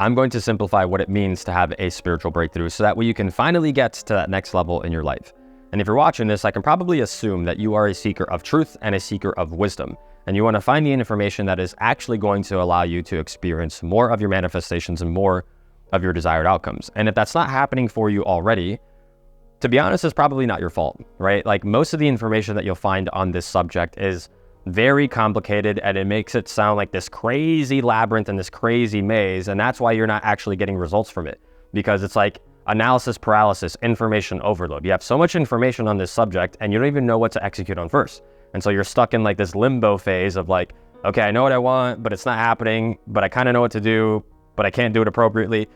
I'm going to simplify what it means to have a spiritual breakthrough so that way you can finally get to that next level in your life. And if you're watching this, I can probably assume that you are a seeker of truth and a seeker of wisdom. And you want to find the information that is actually going to allow you to experience more of your manifestations and more of your desired outcomes. And if that's not happening for you already, to be honest, it's probably not your fault, right? Like most of the information that you'll find on this subject is very complicated and it makes it sound like this crazy labyrinth and this crazy maze. And that's why you're not actually getting results from it, because it's like analysis paralysis, information overload. You have so much information on this subject and you don't even know what to execute on first. And so you're stuck in like this limbo phase of like, okay, I know what I want, but it's not happening, but I kind of know what to do, but I can't do it appropriately.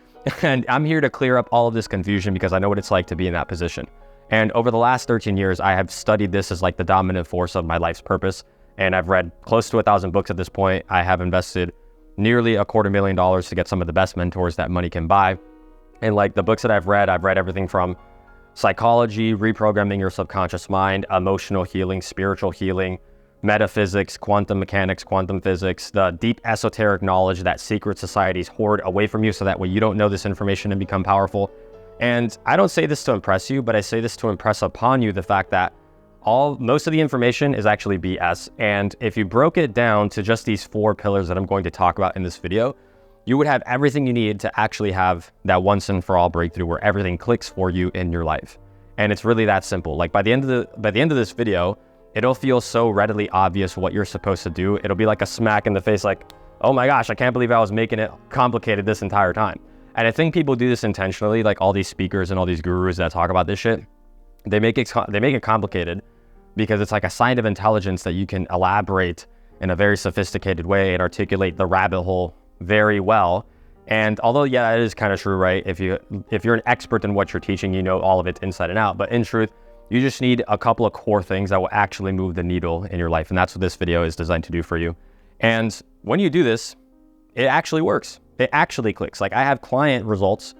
And I'm here to clear up all of this confusion because I know what it's like to be in that position. And over the last 13 years, I have studied this as like the dominant force of my life's purpose. And I've read close to 1,000 books at this point. I have invested nearly $250,000 to get some of the best mentors that money can buy. And like the books that I've read everything from psychology, reprogramming your subconscious mind, emotional healing, spiritual healing, metaphysics, quantum mechanics, quantum physics, the deep esoteric knowledge that secret societies hoard away from you so that way you don't know this information and become powerful. And I don't say this to impress you, but I say this to impress upon you the fact that most of the information is actually BS. And if you broke it down to just these 4 pillars that I'm going to talk about in this video, you would have everything you need to actually have that once and for all breakthrough where everything clicks for you in your life. And it's really that simple. Like by the end of this video, it'll feel so readily obvious what you're supposed to do. It'll be like a smack in the face, like, oh my gosh, I can't believe I was making it complicated this entire time. And I think people do this intentionally, like all these speakers and all these gurus that talk about this shit. They make it complicated because it's like a sign of intelligence that you can elaborate in a very sophisticated way and articulate the rabbit hole very well. And although, yeah, it is kind of true, right? If you're an expert in what you're teaching, you know all of it inside and out. But in truth, you just need a couple of core things that will actually move the needle in your life. And that's what this video is designed to do for you. And when you do this, it actually works. It actually clicks. Like I have client results.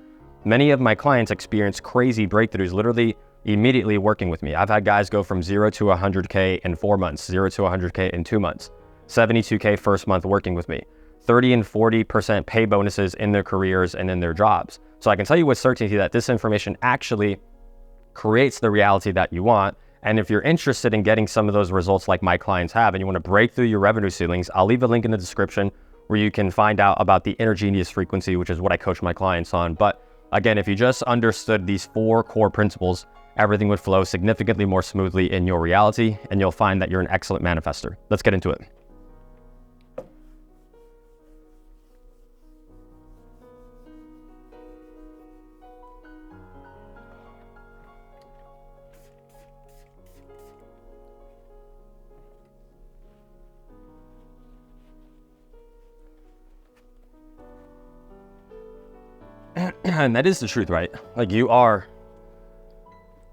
Many of my clients experience crazy breakthroughs literally immediately working with me. I've had guys go from 0 to 100K in 4 months, 0 to 100K in 2 months, 72K first month working with me, 30 and 40% pay bonuses in their careers and in their jobs. So I can tell you with certainty that this information actually creates the reality that you want. And if you're interested in getting some of those results like my clients have, and you want to break through your revenue ceilings, I'll leave a link in the description where you can find out about the inner genius frequency, which is what I coach my clients on. But again, if you just understood these 4 core principles, everything would flow significantly more smoothly in your reality, and you'll find that you're an excellent manifester. Let's get into it. And that is the truth, right? Like you are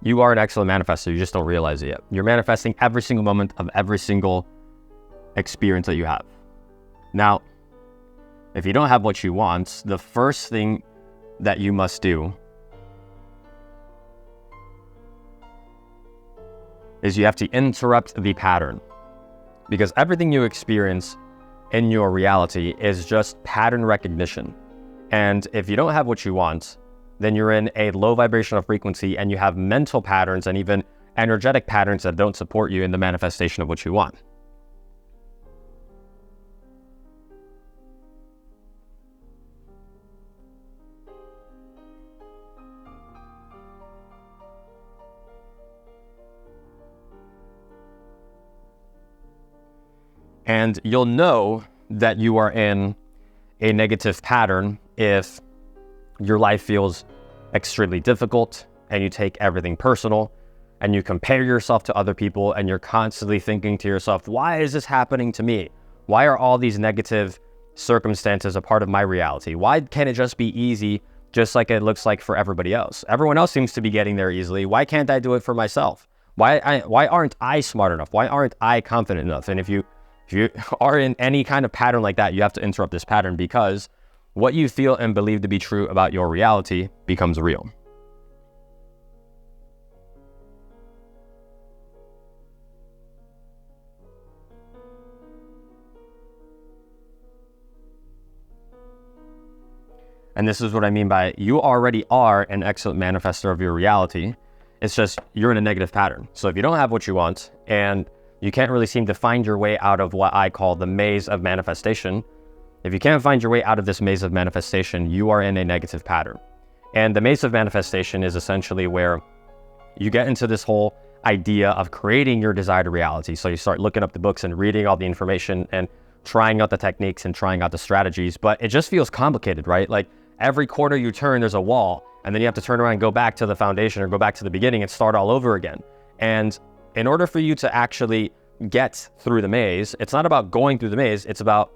an excellent manifester. You just don't realize it yet. You're manifesting every single moment of every single experience that you have. Now, if you don't have what you want, the first thing that you must do is you have to interrupt the pattern, because everything you experience in your reality is just pattern recognition. And if you don't have what you want, then you're in a low vibrational frequency and you have mental patterns and even energetic patterns that don't support you in the manifestation of what you want. And you'll know that you are in a negative pattern if your life feels extremely difficult and you take everything personal and you compare yourself to other people and you're constantly thinking to yourself, why is this happening to me? Why are all these negative circumstances a part of my reality? Why can't it just be easy just like it looks like for everybody else? Everyone else seems to be getting there easily. Why can't I do it for myself? Why aren't I smart enough? Why aren't I confident enough? And if you are in any kind of pattern like that, you have to interrupt this pattern, because what you feel and believe to be true about your reality becomes real. And this is what I mean by you already are an excellent manifester of your reality. It's just you're in a negative pattern. So if you don't have what you want and you can't really seem to find your way out of what I call the maze of manifestation, if you can't find your way out of this maze of manifestation, you are in a negative pattern. And the maze of manifestation is essentially where you get into this whole idea of creating your desired reality. So you start looking up the books and reading all the information and trying out the techniques and trying out the strategies, but it just feels complicated, right? Like every corner you turn, there's a wall, and then you have to turn around and go back to the foundation or go back to the beginning and start all over again. And in order for you to actually get through the maze, it's not about going through the maze, it's about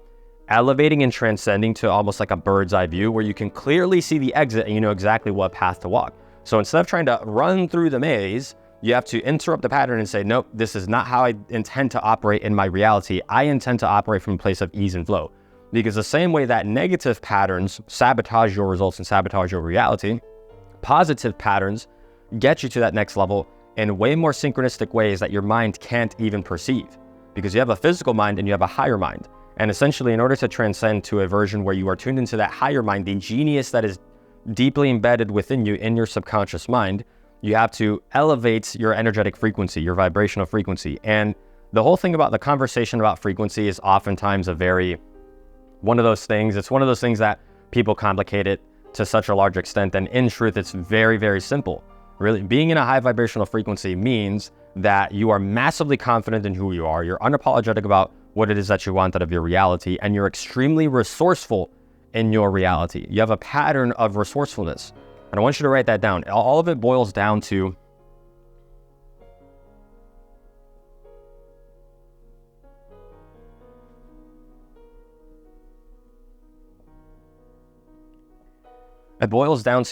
elevating and transcending to almost like a bird's eye view where you can clearly see the exit and you know exactly what path to walk. So instead of trying to run through the maze, you have to interrupt the pattern and say, nope, this is not how I intend to operate in my reality. I intend to operate from a place of ease and flow. Because the same way that negative patterns sabotage your results and sabotage your reality, positive patterns get you to that next level in way more synchronistic ways that your mind can't even perceive. Because you have a physical mind and you have a higher mind. And essentially, in order to transcend to a version where you are tuned into that higher mind, the genius that is deeply embedded within you in your subconscious mind, you have to elevate your energetic frequency, your vibrational frequency. And the whole thing about the conversation about frequency is oftentimes one of those things. It's one of those things that people complicate it to such a large extent. And in truth, it's very, very simple. Really, being in a high vibrational frequency means that you are massively confident in who you are. You're unapologetic about what it is that you want out of your reality. And you're extremely resourceful in your reality. You have a pattern of resourcefulness. And I want you to write that down. All of it boils down to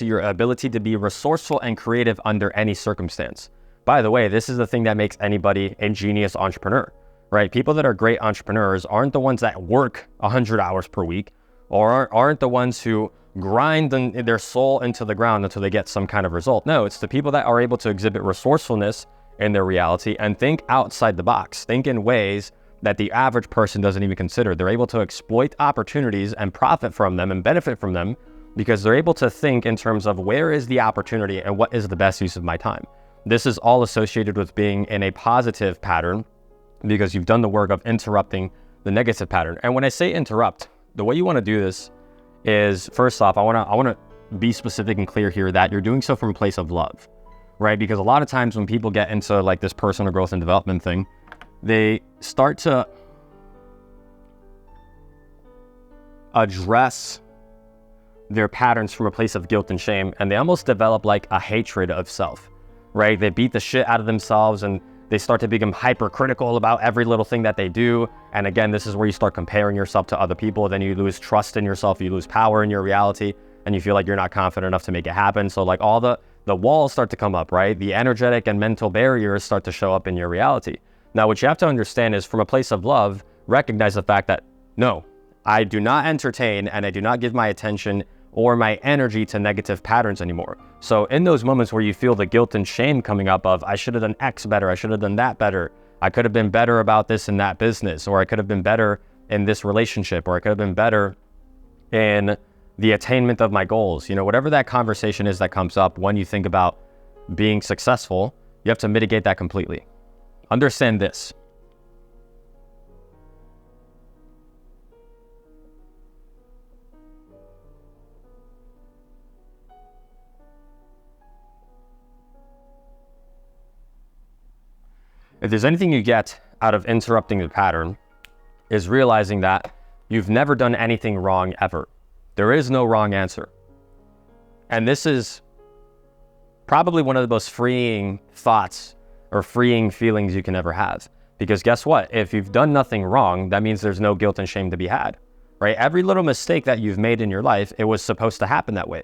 your ability to be resourceful and creative under any circumstance. By the way, this is the thing that makes anybody a genius entrepreneur, right? People that are great entrepreneurs aren't the ones that work 100 hours per week or aren't the ones who grind their soul into the ground until they get some kind of result. No, it's the people that are able to exhibit resourcefulness in their reality and think outside the box, think in ways that the average person doesn't even consider. They're able to exploit opportunities and profit from them and benefit from them because they're able to think in terms of where is the opportunity and what is the best use of my time. This is all associated with being in a positive pattern because you've done the work of interrupting the negative pattern. And when I say interrupt, the way you want to do this is, first off, I want to be specific and clear here that you're doing so from a place of love, right? Because a lot of times when people get into like this personal growth and development thing, they start to address their patterns from a place of guilt and shame, and they almost develop like a hatred of self, right? They beat the shit out of themselves and they start to become hypercritical about every little thing that they do. And again, this is where you start comparing yourself to other people. Then you lose trust in yourself, you lose power in your reality, and you feel like you're not confident enough to make it happen. So like all the walls start to come up, right? The energetic and mental barriers start to show up in your reality. Now, what you have to understand is from a place of love, recognize the fact that, no, I do not entertain and I do not give my attention or my energy to negative patterns anymore. So in those moments where you feel the guilt and shame coming up of, I should have done X better, I should have done that better, I could have been better about this in that business, or I could have been better in this relationship, or I could have been better in the attainment of my goals. You know, whatever that conversation is that comes up when you think about being successful, you have to mitigate that completely. Understand this. If there's anything you get out of interrupting the pattern, is realizing that you've never done anything wrong ever. There is no wrong answer. And this is probably one of the most freeing thoughts or freeing feelings you can ever have. Because guess what? If you've done nothing wrong, that means there's no guilt and shame to be had, right? Every little mistake that you've made in your life, it was supposed to happen that way,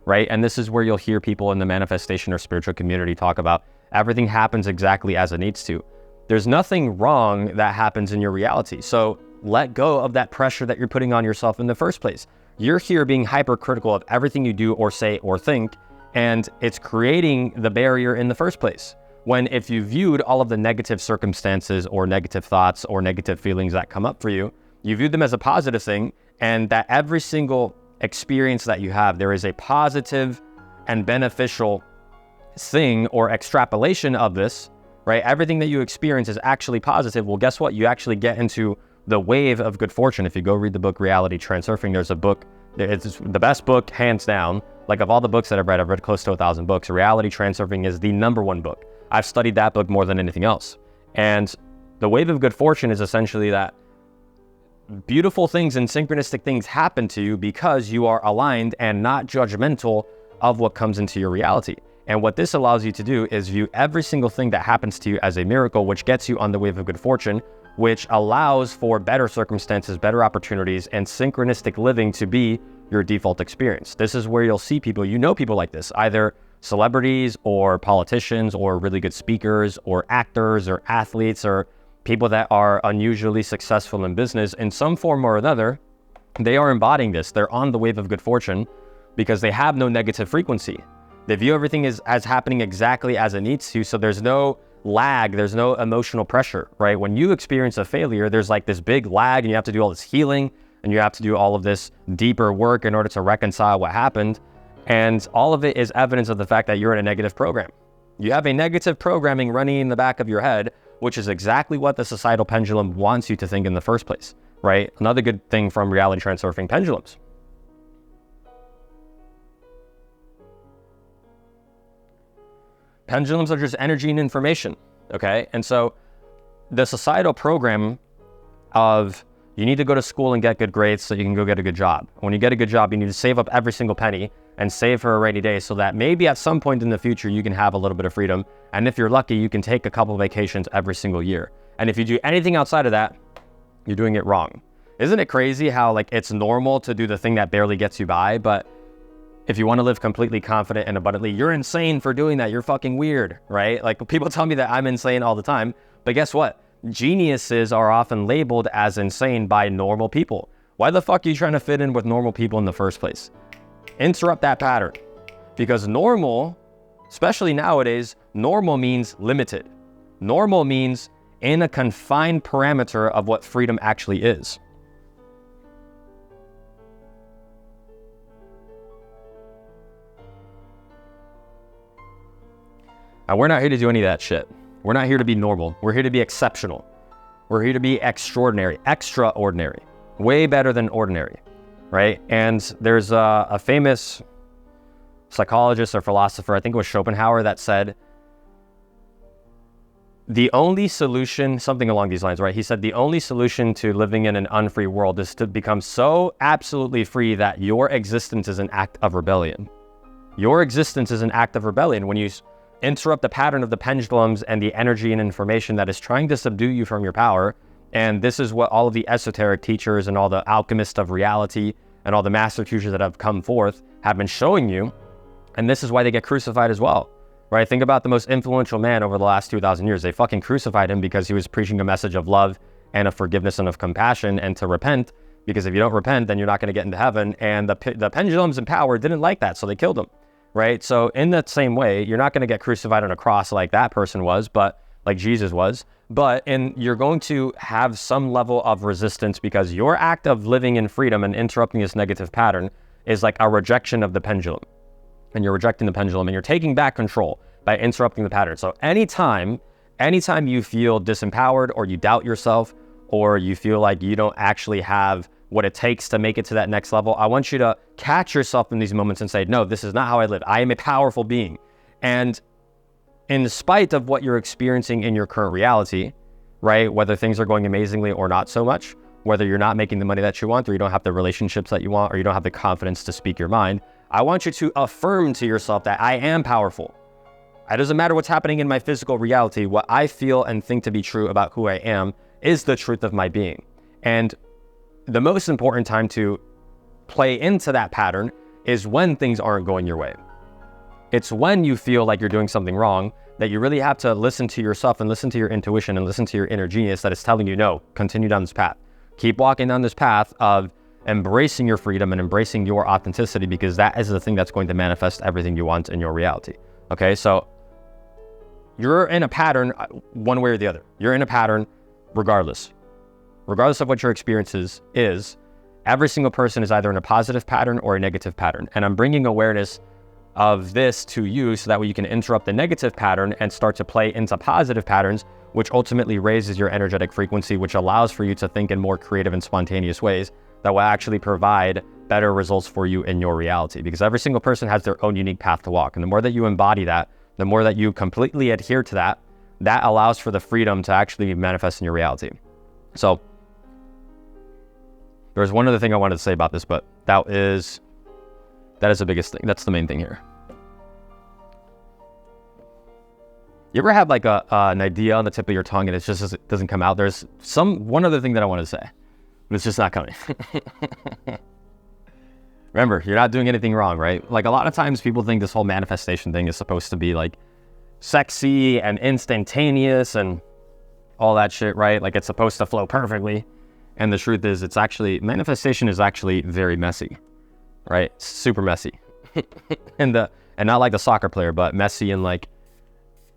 right? And this is where you'll hear people in the manifestation or spiritual community talk about everything happens exactly as it needs to. There's nothing wrong that happens in your reality. So let go of that pressure that you're putting on yourself in the first place. You're here being hypercritical of everything you do or say or think, and it's creating the barrier in the first place. When if you viewed all of the negative circumstances or negative thoughts or negative feelings that come up for you, you viewed them as a positive thing, and that every single experience that you have, there is a positive and beneficial thing or extrapolation of this, right? Everything that you experience is actually positive. Well, guess what? You actually get into the wave of good fortune. If you go read the book Reality Transurfing, there's a book, it's the best book, hands down. Like, of all the books that I've read close to 1,000 books. Reality Transurfing is the #1 book. I've studied that book more than anything else. And the wave of good fortune is essentially that beautiful things and synchronistic things happen to you because you are aligned and not judgmental of what comes into your reality. And what this allows you to do is view every single thing that happens to you as a miracle, which gets you on the wave of good fortune, which allows for better circumstances, better opportunities, and synchronistic living to be your default experience. This is where you'll see people, people like this, either celebrities or politicians or really good speakers or actors or athletes or people that are unusually successful in business in some form or another. They are embodying this. They're on the wave of good fortune because they have no negative frequency. They view everything as happening exactly as it needs to, so there's no lag, there's no emotional pressure, right? When you experience a failure, there's like this big lag and you have to do all this healing and you have to do all of this deeper work in order to reconcile what happened. And all of it is evidence of the fact that you're in a negative program. You have a negative programming running in the back of your head, which is exactly what the societal pendulum wants you to think in the first place, right? Another good thing from Reality Transurfing, pendulums. Pendulums are just energy and information, okay? And so the societal program of you need to go to school and get good grades so you can go get a good job. When you get a good job, you need to save up every single penny and save for a rainy day so that maybe at some point in the future you can have a little bit of freedom. And if you're lucky, you can take a couple of vacations every single year. And if you do anything outside of that, you're doing it wrong. Isn't it crazy how like it's normal to do the thing that barely gets you by, but if you want to live completely confident and abundantly, you're insane for doing that. You're fucking weird, right? Like, people tell me that I'm insane all the time, but guess what? Geniuses are often labeled as insane by normal people. Why the fuck are you trying to fit in with normal people in the first place? Interrupt that pattern, because normal, especially nowadays, normal means limited. Normal means in a confined parameter of what freedom actually is. And we're not here to do any of that shit. We're not here to be normal. We're here to be exceptional. We're here to be extraordinary, extraordinary, way better than ordinary, right? And there's a famous psychologist or philosopher, I think it was Schopenhauer, that said, the only solution, something along these lines, right? He said the only solution to living in an unfree world is to become so absolutely free that your existence is an act of rebellion. Your existence is an act of rebellion when you interrupt the pattern of the pendulums and the energy and information that is trying to subdue you from your power. And this is what all of the esoteric teachers and all the alchemists of reality and all the master teachers that have come forth have been showing you. And this is why they get crucified as well, right? Think about the most influential man over the last 2,000 years. They fucking crucified him because he was preaching a message of love and of forgiveness and of compassion and to repent, because if you don't repent, then you're not going to get into heaven. And the pendulums in power didn't like that, so they killed him. Right? So in that same way, you're not going to get crucified on a cross like that person was, but like Jesus was, but you're going to have some level of resistance because your act of living in freedom and interrupting this negative pattern is like a rejection of the pendulum. And you're rejecting the pendulum and you're taking back control by interrupting the pattern. So anytime you feel disempowered or you doubt yourself or you feel like you don't actually have what it takes to make it to that next level, I want you to catch yourself in these moments and say, no, this is not how I live. I am a powerful being. And in spite of what you're experiencing in your current reality, right, whether things are going amazingly or not so much, whether you're not making the money that you want or you don't have the relationships that you want or you don't have the confidence to speak your mind, I want you to affirm to yourself that I am powerful. It doesn't matter what's happening in my physical reality. What I feel and think to be true about who I am is the truth of my being. And the most important time to play into that pattern is when things aren't going your way. It's when you feel like you're doing something wrong that you really have to listen to yourself and listen to your intuition and listen to your inner genius that is telling you, no, continue down this path. Keep walking down this path of embracing your freedom and embracing your authenticity, because that is the thing that's going to manifest everything you want in your reality. Okay, so you're in a pattern one way or the other. You're in a pattern regardless of what your experiences is. Every single person is either in a positive pattern or a negative pattern. And I'm bringing awareness of this to you so that way you can interrupt the negative pattern and start to play into positive patterns, which ultimately raises your energetic frequency, which allows for you to think in more creative and spontaneous ways that will actually provide better results for you in your reality. Because every single person has their own unique path to walk. And the more that you embody that, the more that you completely adhere to that, that allows for the freedom to actually manifest in your reality. So there's one other thing I wanted to say about this, but that is the biggest thing. That's the main thing here. You ever have like an idea on the tip of your tongue and it doesn't come out? There's one other thing that I want to say, but it's just not coming. Remember, you're not doing anything wrong, right? Like a lot of times people think this whole manifestation thing is supposed to be like sexy and instantaneous and all that shit, right? Like it's supposed to flow perfectly. And the truth is manifestation is actually very messy, right? Super messy. and not like the soccer player, but messy and like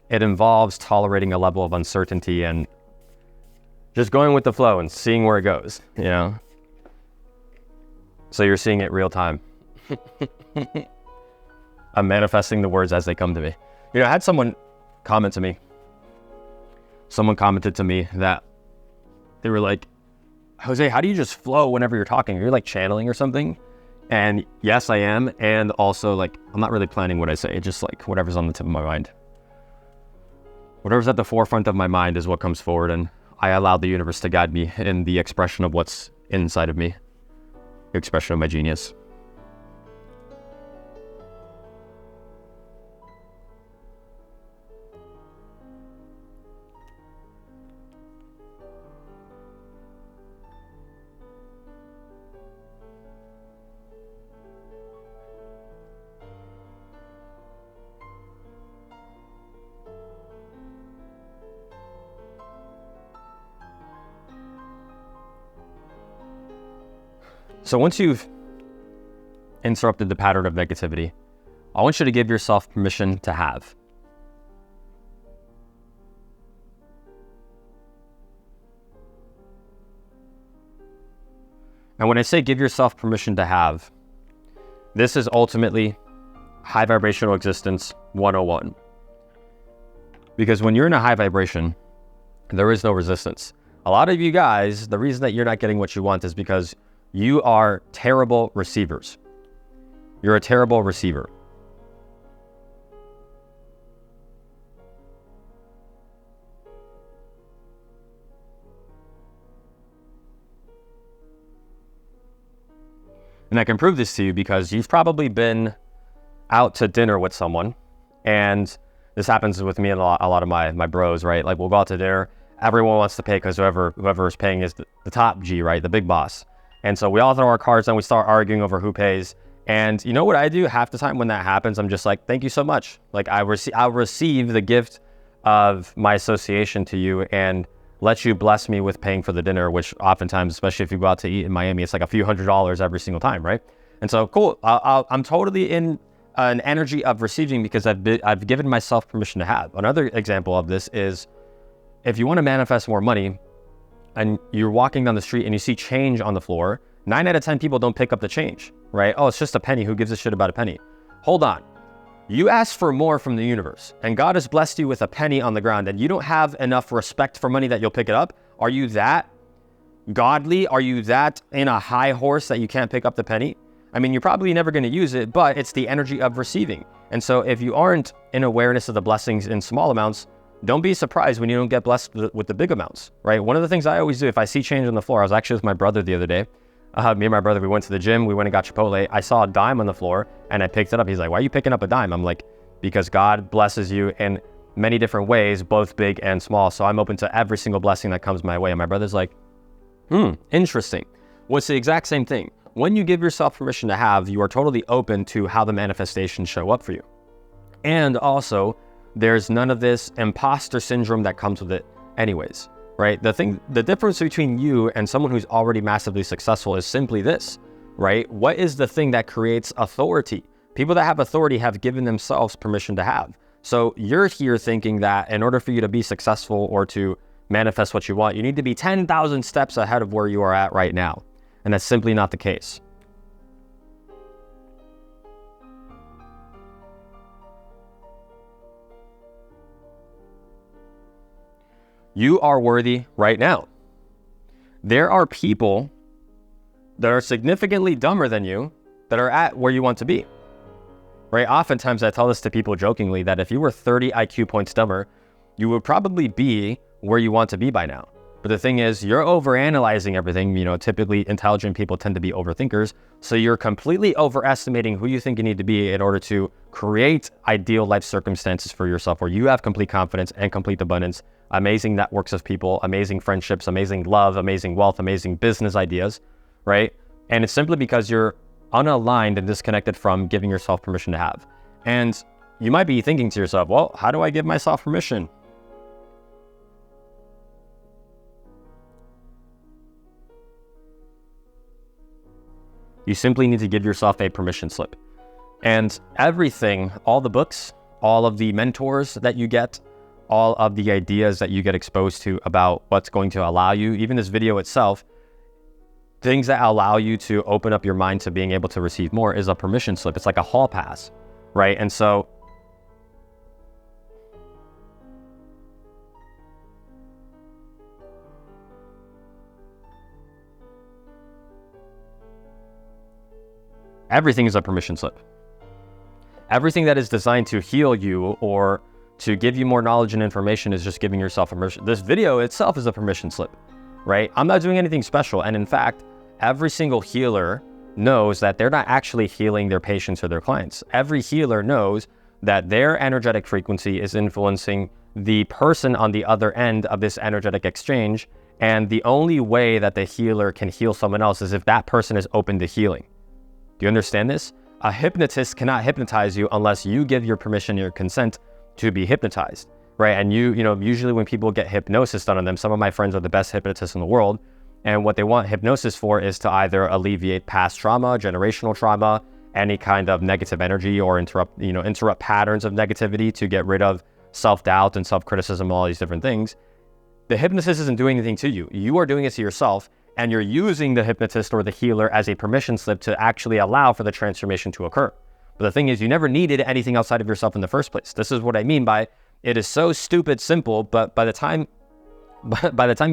it involves tolerating a level of uncertainty and just going with the flow and seeing where it goes, you know? So you're seeing it real time. I'm manifesting the words as they come to me. You know, I had someone commented to me that they were like, Jose, how do you just flow whenever you're talking? You're like channeling or something? And yes, I am. And also like, I'm not really planning what I say. It's just like whatever's on the tip of my mind. Whatever's at the forefront of my mind is what comes forward. And I allow the universe to guide me in the expression of what's inside of me. The expression of my genius. So once you've interrupted the pattern of negativity, I want you to give yourself permission to have. And when I say give yourself permission to have, this is ultimately high vibrational existence 101. Because when you're in a high vibration, there is no resistance. A lot of you guys, the reason that you're not getting what you want is because you are terrible receivers. You're a terrible receiver. And I can prove this to you because you've probably been out to dinner with someone, and this happens with me and a lot of my bros, right? Like we'll go out to dinner, everyone wants to pay because whoever is paying is the top G, right? The big boss. And so we all throw our cards and we start arguing over who pays. And you know what I do? Half the time when that happens, I'm just like, thank you so much. Like I'll receive the gift of my association to you and let you bless me with paying for the dinner, which oftentimes, especially if you go out to eat in Miami, it's like a few $100s every single time, right? And so cool, I'm totally in an energy of receiving because I've given myself permission to have. Another example of this is if you want to manifest more money, and you're walking down the street and you see change on the floor, 9 out of 10 people don't pick up the change, right? Oh, it's just a penny. Who gives a shit about a penny? Hold on. You ask for more from the universe and God has blessed you with a penny on the ground and you don't have enough respect for money that you'll pick it up. Are you that godly? Are you that in a high horse that you can't pick up the penny? I mean, you're probably never going to use it, but it's the energy of receiving. And so if you aren't in awareness of the blessings in small amounts, don't be surprised when you don't get blessed with the big amounts, right? One of the things I always do, if I see change on the floor, I was actually with my brother the other day. Me and my brother, we went to the gym, we went and got Chipotle. I saw a dime on the floor and I picked it up. He's like, why are you picking up a dime? I'm like, because God blesses you in many different ways, both big and small. So I'm open to every single blessing that comes my way. And my brother's like, interesting. Well, it's the exact same thing. When you give yourself permission to have, you are totally open to how the manifestations show up for you. And also, there's none of this imposter syndrome that comes with it anyways, right? The difference between you and someone who's already massively successful is simply this, right? What is the thing that creates authority? People that have authority have given themselves permission to have. So you're here thinking that in order for you to be successful or to manifest what you want, you need to be 10,000 steps ahead of where you are at right now. And that's simply not the case. You are worthy right now. There are people that are significantly dumber than you that are at where you want to be, right? Oftentimes I tell this to people jokingly that if you were 30 IQ points dumber, you would probably be where you want to be by now. But the thing is, you're overanalyzing everything. Typically intelligent people tend to be overthinkers. So you're completely overestimating who you think you need to be in order to create ideal life circumstances for yourself where you have complete confidence and complete abundance, amazing networks of people, amazing friendships, amazing love, amazing wealth, amazing business ideas, right? And it's simply because you're unaligned and disconnected from giving yourself permission to have. And you might be thinking to yourself, well, how do I give myself permission? You simply need to give yourself a permission slip. And everything, all the books, all of the mentors that you get, all of the ideas that you get exposed to about what's going to allow you, even this video itself, things that allow you to open up your mind to being able to receive more is a permission slip. It's like a hall pass, right? And so everything is a permission slip. Everything that is designed to heal you or to give you more knowledge and information is just giving yourself permission. This video itself is a permission slip, right? I'm not doing anything special. And in fact, every single healer knows that they're not actually healing their patients or their clients. Every healer knows that their energetic frequency is influencing the person on the other end of this energetic exchange. And the only way that the healer can heal someone else is if that person is open to healing. Do you understand this? A hypnotist cannot hypnotize you unless you give your permission, your consent to be hypnotized, right? And usually when people get hypnosis done on them, some of my friends are the best hypnotists in the world. And what they want hypnosis for is to either alleviate past trauma, generational trauma, any kind of negative energy, or interrupt patterns of negativity to get rid of self-doubt and self-criticism, all these different things. The hypnotist isn't doing anything to you. You are doing it to yourself. And you're using the hypnotist or the healer as a permission slip to actually allow for the transformation to occur. But the thing is, you never needed anything outside of yourself in the first place. This is what I mean by it is so stupid simple, but by the time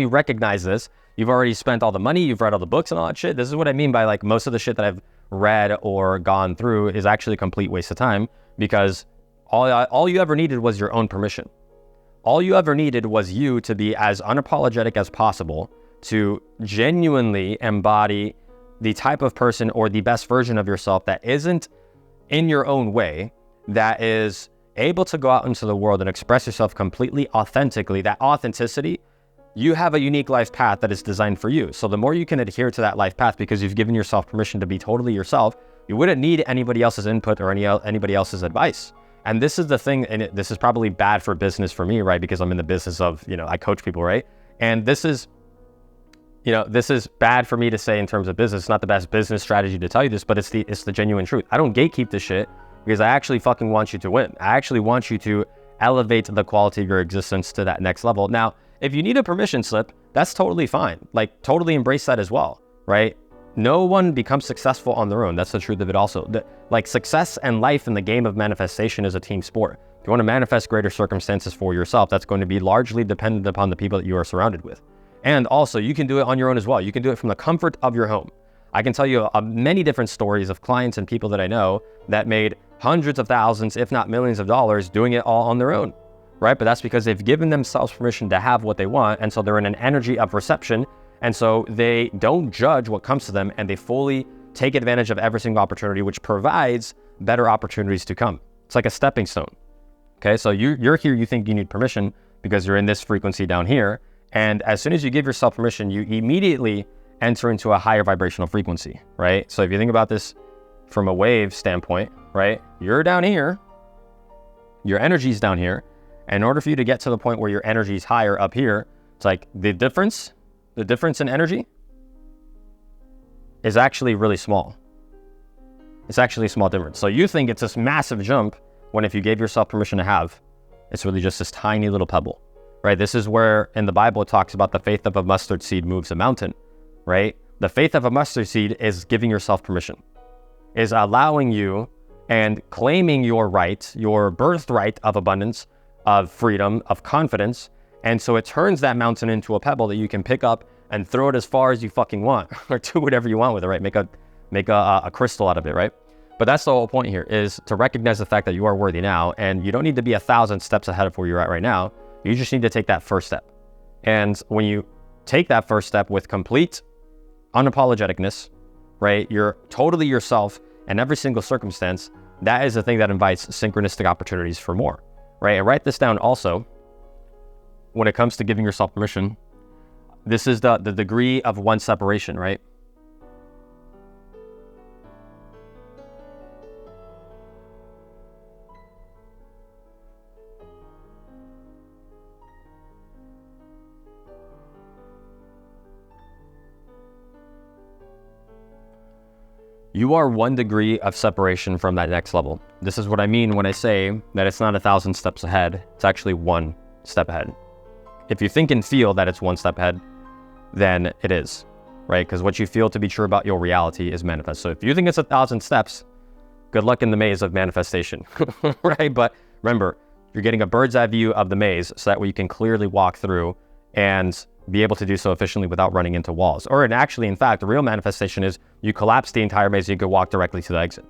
you recognize this, you've already spent all the money, you've read all the books and all that shit. This is what I mean by like most of the shit that I've read or gone through is actually a complete waste of time, because all you ever needed was your own permission. All you ever needed was you to be as unapologetic as possible, to genuinely embody the type of person or the best version of yourself that isn't in your own way, that is able to go out into the world and express yourself completely authentically. That authenticity, you have a unique life path that is designed for you. So the more you can adhere to that life path because you've given yourself permission to be totally yourself, you wouldn't need anybody else's input or anybody else's advice. And this is the thing, and this is probably bad for business for me, right? Because I'm in the business of, I coach people, right? And this is bad for me to say in terms of business. It's not the best business strategy to tell you this, but it's the genuine truth. I don't gatekeep this shit because I actually fucking want you to win. I actually want you to elevate the quality of your existence to that next level. Now, if you need a permission slip, that's totally fine. Like, totally embrace that as well, right? No one becomes successful on their own. That's the truth of it also. Success and life in the game of manifestation is a team sport. If you want to manifest greater circumstances for yourself, that's going to be largely dependent upon the people that you are surrounded with. And also, you can do it on your own as well. You can do it from the comfort of your home. I can tell you many different stories of clients and people that I know that made hundreds of thousands, if not millions of dollars, doing it all on their own, right? But that's because they've given themselves permission to have what they want. And so they're in an energy of reception. And so they don't judge what comes to them, and they fully take advantage of every single opportunity, which provides better opportunities to come. It's like a stepping stone. Okay, so you're here, you think you need permission because you're in this frequency down here. And as soon as you give yourself permission, you immediately enter into a higher vibrational frequency, right? So if you think about this from a wave standpoint, right? You're down here, your energy's down here. And in order for you to get to the point where your energy is higher up here, it's like the difference in energy is actually really small. It's actually a small difference. So you think it's this massive jump when if you gave yourself permission to have, it's really just this tiny little pebble. Right, this is where in the Bible it talks about the faith of a mustard seed moves a mountain, right? The faith of a mustard seed is giving yourself permission, is allowing you and claiming your right, your birthright of abundance, of freedom, of confidence. And so it turns that mountain into a pebble that you can pick up and throw it as far as you fucking want, or do whatever you want with it, right? Make a crystal out of it, right? But that's the whole point here, is to recognize the fact that you are worthy now, and you don't need to be 1,000 steps ahead of where you're at right now. You just need to take that first step. And when you take that first step with complete unapologeticness, right? You're totally yourself in every single circumstance. That is the thing that invites synchronistic opportunities for more, right? And write this down also. When it comes to giving yourself permission, this is the degree of one separation, right? You are 1 degree of separation from that next level. This is what I mean when I say that it's not 1,000 steps ahead. It's actually 1 step ahead. If you think and feel that it's 1 step ahead, then it is, right? Because what you feel to be true about your reality is manifest. So if you think it's 1,000 steps, good luck in the maze of manifestation, right? But remember, you're getting a bird's eye view of the maze so that way you can clearly walk through and be able to do so efficiently without running into walls. Or in fact, the real manifestation is you collapse the entire maze, you could walk directly to the exit.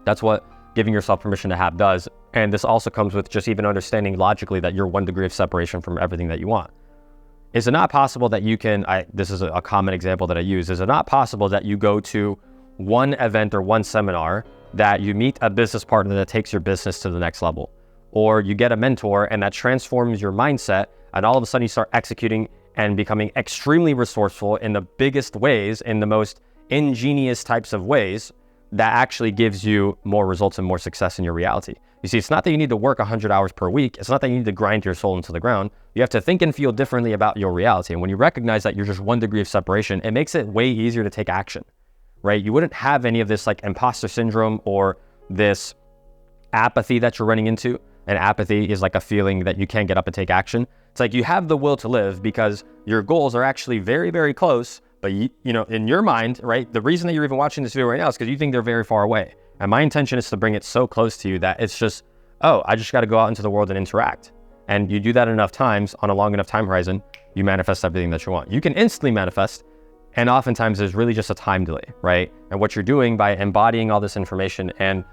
That's what giving yourself permission to have does. And this also comes with just even understanding logically that you're 1 degree of separation from everything that you want. Is it not possible that you can, this is a common example that I use, is it not possible that you go to 1 event or 1 seminar, that you meet a business partner that takes your business to the next level? Or you get a mentor and that transforms your mindset, and all of a sudden you start executing and becoming extremely resourceful in the biggest ways, in the most ingenious types of ways, that actually gives you more results and more success in your reality. You see, it's not that you need to work 100 hours per week. It's not that you need to grind your soul into the ground. You have to think and feel differently about your reality. And when you recognize that you're just 1 degree of separation, it makes it way easier to take action, right? You wouldn't have any of this like imposter syndrome or this apathy that you're running into. And apathy is like a feeling that you can't get up and take action. It's like you have the will to live because your goals are actually very, very close. But you know, in your mind, right, the reason that you're even watching this video right now is because you think they're very far away. And my intention is to bring it so close to you that it's just, oh, I just got to go out into the world and interact. And you do that enough times on a long enough time horizon, you manifest everything that you want. You can instantly manifest, and oftentimes there's really just a time delay, right? And what you're doing by embodying all this information and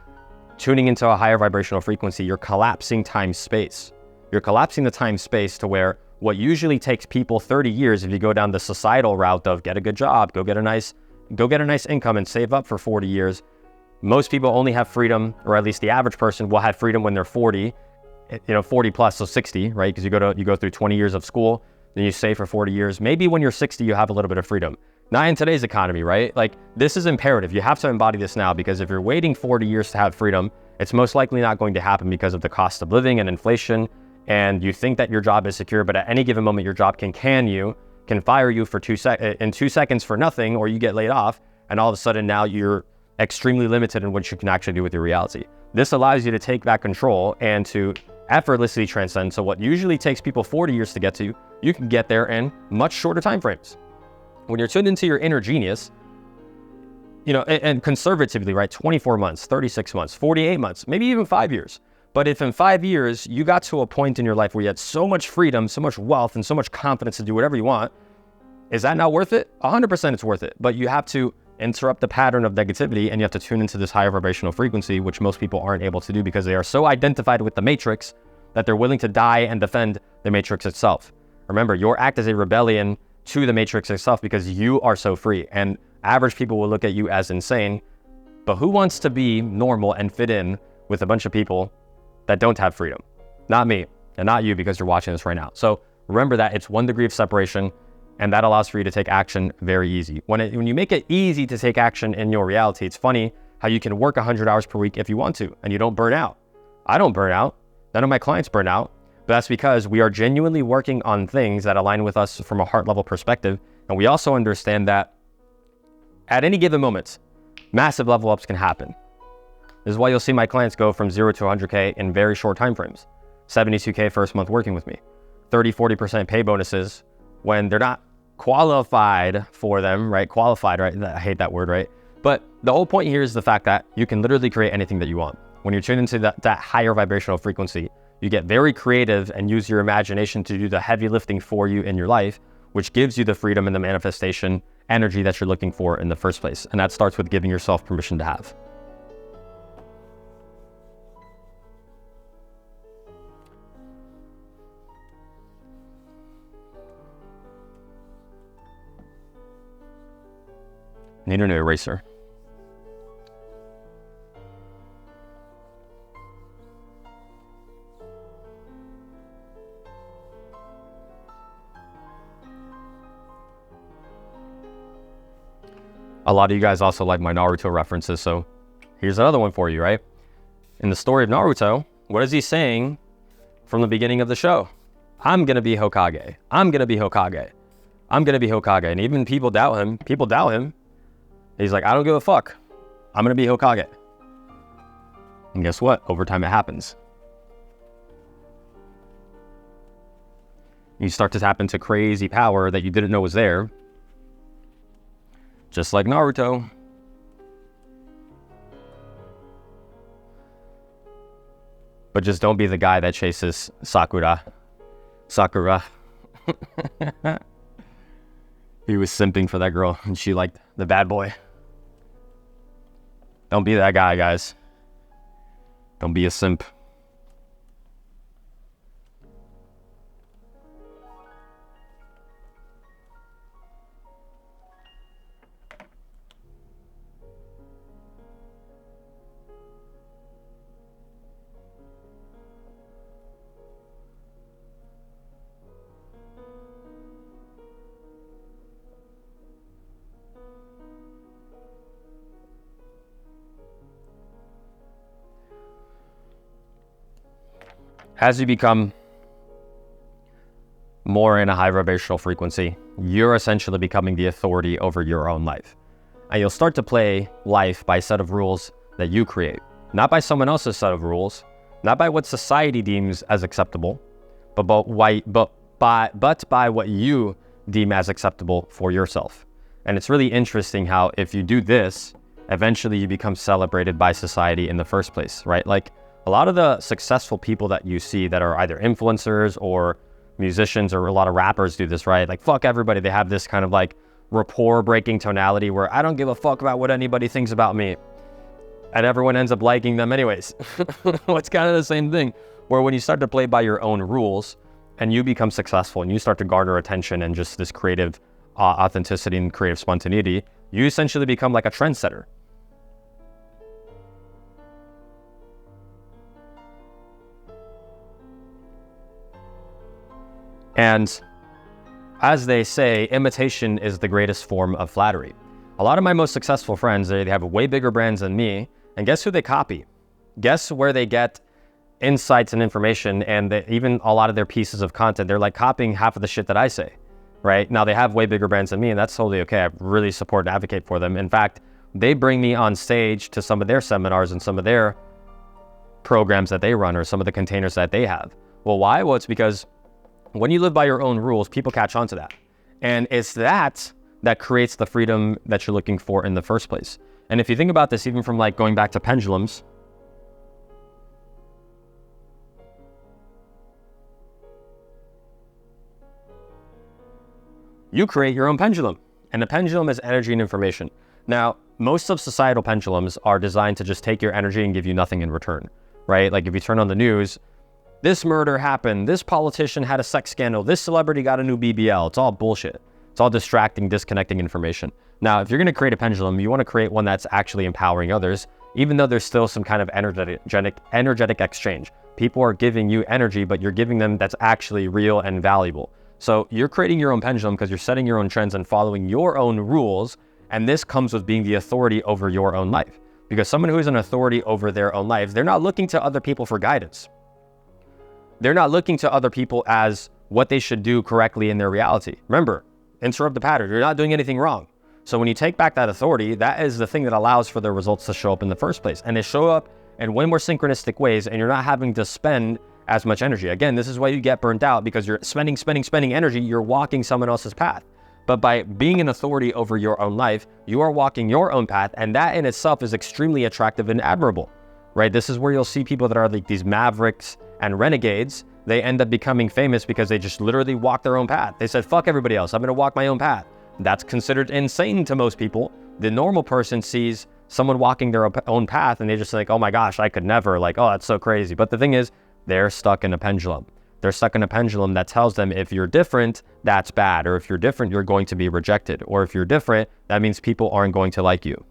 tuning into a higher vibrational frequency, you're collapsing time-space. You're collapsing the time-space to where what usually takes people 30 years, if you go down the societal route of get a good job, go get a nice income and save up for 40 years, most people only have freedom, or at least the average person will have freedom when they're 40, 40 plus, so 60, right? Because you go through 20 years of school, then you save for 40 years. Maybe when you're 60, you have a little bit of freedom. Not in today's economy, right? Like, this is imperative. You have to embody this now, because if you're waiting 40 years to have freedom, it's most likely not going to happen because of the cost of living and inflation. And you think that your job is secure, but at any given moment, your job can fire you for 2 seconds for nothing, or you get laid off. And all of a sudden now you're extremely limited in what you can actually do with your reality. This allows you to take back control and to effortlessly transcend. So what usually takes people 40 years to get to, you can get there in much shorter time frames. When you're tuned into your inner genius, and conservatively, right, 24 months, 36 months, 48 months, maybe even 5 years. But if in 5 years, you got to a point in your life where you had so much freedom, so much wealth, and so much confidence to do whatever you want, is that not worth it? 100% it's worth it. But you have to interrupt the pattern of negativity, and you have to tune into this higher vibrational frequency, which most people aren't able to do because they are so identified with the matrix that they're willing to die and defend the matrix itself. Remember, your act is a rebellion to the matrix itself because you are so free. And average people will look at you as insane, but who wants to be normal and fit in with a bunch of people that don't have freedom? Not me, and not you, because you're watching this right now. So remember that it's 1 degree of separation, and that allows for you to take action very easy. When you make it easy to take action in your reality, it's funny how you can work 100 hours per week if you want to, and you don't burn out. I don't burn out. None of my clients burn out, but that's because we are genuinely working on things that align with us from a heart level perspective. And we also understand that at any given moment, massive level ups can happen. This is why you'll see my clients go from 0 to 100K in very short time frames. 72K first month working with me, 30-40% pay bonuses when they're not qualified for them, right? Qualified, right? I hate that word, right? But the whole point here is the fact that you can literally create anything that you want. When you're tuned into that higher vibrational frequency, you get very creative and use your imagination to do the heavy lifting for you in your life, which gives you the freedom and the manifestation energy that you're looking for in the first place. And that starts with giving yourself permission to have. Need a new eraser. A lot of you guys also like my Naruto references, so here's another one for you, right? In the story of Naruto, what is he saying from the beginning of the show? I'm gonna be Hokage. I'm gonna be Hokage. I'm gonna be Hokage. And even people doubt him. People doubt him. He's like, I don't give a fuck. I'm gonna be Hokage. And guess what? Over time it happens. You start to tap into crazy power that you didn't know was there. Just like Naruto. But just don't be the guy that chases Sakura. He was simping for that girl and she liked the bad boy. Don't be that guy, guys. Don't be a simp. As you become more in a high vibrational frequency, you're essentially becoming the authority over your own life. And you'll start to play life by a set of rules that you create, not by someone else's set of rules, not by what society deems as acceptable, but by what you deem as acceptable for yourself. And it's really interesting how if you do this, eventually you become celebrated by society in the first place, right? Like, a lot of the successful people that you see that are either influencers or musicians, or a lot of rappers do this, right? Like, fuck everybody. They have this kind of like rapport breaking tonality where I don't give a fuck about what anybody thinks about me. And everyone ends up liking them anyways. It's kind of the same thing, where when you start to play by your own rules and you become successful and you start to garner attention and just this creative authenticity and creative spontaneity, you essentially become like a trendsetter. And as they say, imitation is the greatest form of flattery. A lot of my most successful friends, they have way bigger brands than me. And guess who they copy? Guess where they get insights and information, and even a lot of their pieces of content, they're like copying half of the shit that I say, right? Now, they have way bigger brands than me, and that's totally okay. I really support and advocate for them. In fact, they bring me on stage to some of their seminars and some of their programs that they run, or some of the containers that they have. Well, why? Well, it's because when you live by your own rules, people catch on to that. And it's that creates the freedom that you're looking for in the first place. And if you think about this, even from like going back to pendulums, you create your own pendulum. And the pendulum is energy and information. Now, most of societal pendulums are designed to just take your energy and give you nothing in return, right? Like if you turn on the news, this murder happened, this politician had a sex scandal, this celebrity got a new BBL. It's all bullshit. It's all distracting, disconnecting information. Now, if you're going to create a pendulum, you want to create one that's actually empowering others, even though there's still some kind of energetic exchange. People are giving you energy, but you're giving them that's actually real and valuable. So you're creating your own pendulum because you're setting your own trends and following your own rules. And this comes with being the authority over your own life. Because someone who is an authority over their own life, they're not looking to other people for guidance. They're not looking to other people as what they should do correctly in their reality. Remember, interrupt the pattern. You're not doing anything wrong. So when you take back that authority, that is the thing that allows for the results to show up in the first place. And they show up in way more synchronistic ways, and you're not having to spend as much energy. Again, this is why you get burnt out, because you're spending energy. You're walking someone else's path. But by being an authority over your own life, you are walking your own path, and that in itself is extremely attractive and admirable, right? This is where you'll see people that are like these mavericks and renegades. They end up becoming famous because they just literally walk their own path. They said, fuck everybody else, I'm gonna walk my own path. That's considered insane to most people. The normal person sees someone walking their own path and they just like, oh my gosh, I could never, like, oh, that's so crazy. But the thing is, they're stuck in a pendulum. They're stuck in a pendulum that tells them if you're different, that's bad. Or if you're different, you're going to be rejected. Or if you're different, that means people aren't going to like you.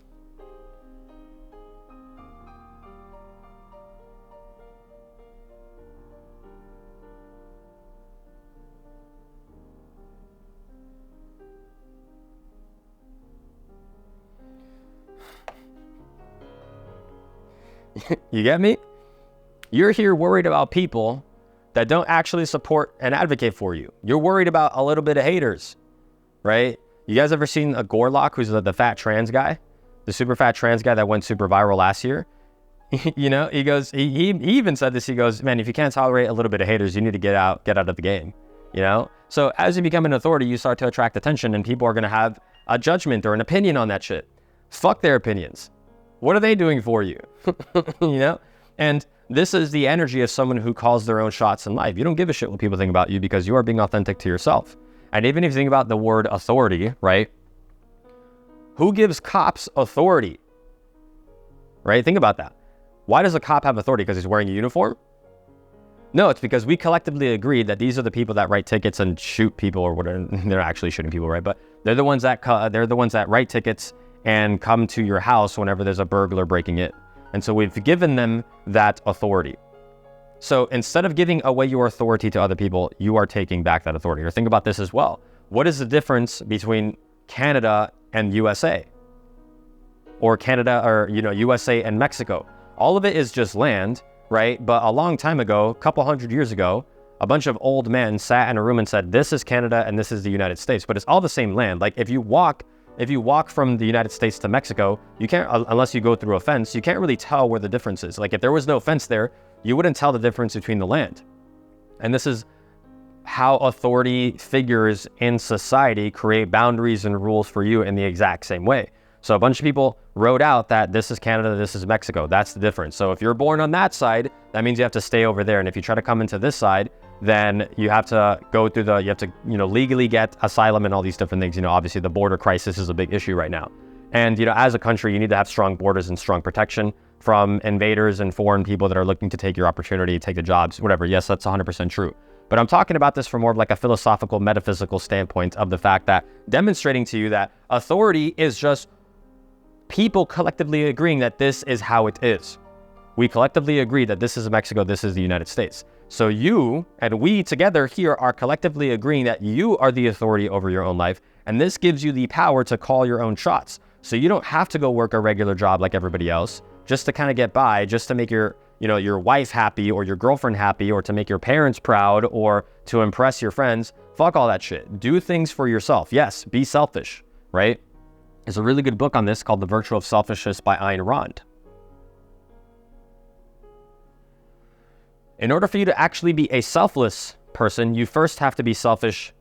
You get me? You're here worried about people that don't actually support and advocate for you. You're worried about a little bit of haters, right? You guys ever seen a Gorlock, who's the fat trans guy? The super fat trans guy that went super viral last year? You know, he goes, he even said this, he goes, man, if you can't tolerate a little bit of haters, you need to get out of the game, you know? So as you become an authority, you start to attract attention and people are gonna have a judgment or an opinion on that shit. Fuck their opinions. What are they doing for you? You know? And this is the energy of someone who calls their own shots in life. You don't give a shit what people think about you because you are being authentic to yourself. And even if you think about the word authority, right? Who gives cops authority? Right? Think about that. Why does a cop have authority? Because he's wearing a uniform? No, it's because we collectively agreed that these are the people that write tickets and shoot people or whatever. They're actually shooting people, right? But they're the ones that write tickets and come to your house whenever there's a burglar breaking in. And so we've given them that authority. So instead of giving away your authority to other people, you are taking back that authority. Or think about this as well. What is the difference between Canada and USA? Or Canada, or USA and Mexico? All of it is just land, right? But a long time ago, a couple hundred years ago, a bunch of old men sat in a room and said, this is Canada and this is the United States. But it's all the same land. Like if you walk from the United States to Mexico, you can't, unless you go through a fence, you can't really tell where the difference is. Like if there was no fence there, you wouldn't tell the difference between the land. And this is how authority figures in society create boundaries and rules for you in the exact same way. So a bunch of people wrote out that this is Canada, this is Mexico. That's the difference. So if you're born on that side, that means you have to stay over there. And if you try to come into this side, then you have to go through legally get asylum and all these different things. Obviously the border crisis is a big issue right now. And, as a country, you need to have strong borders and strong protection from invaders and foreign people that are looking to take your opportunity, take the jobs, whatever. Yes, that's 100% true. But I'm talking about this from more of like a philosophical, metaphysical standpoint of the fact that demonstrating to you that authority is just people collectively agreeing that this is how it is. We collectively agree that this is Mexico, this is the United States. So you and we together here are collectively agreeing that you are the authority over your own life. And this gives you the power to call your own shots. So you don't have to go work a regular job like everybody else just to kind of get by, just to make your wife happy or your girlfriend happy or to make your parents proud or to impress your friends. Fuck all that shit. Do things for yourself. Yes, be selfish, right? There's a really good book on this called The Virtue of Selfishness by Ayn Rand. In order for you to actually be a selfless person, you first have to be selfish.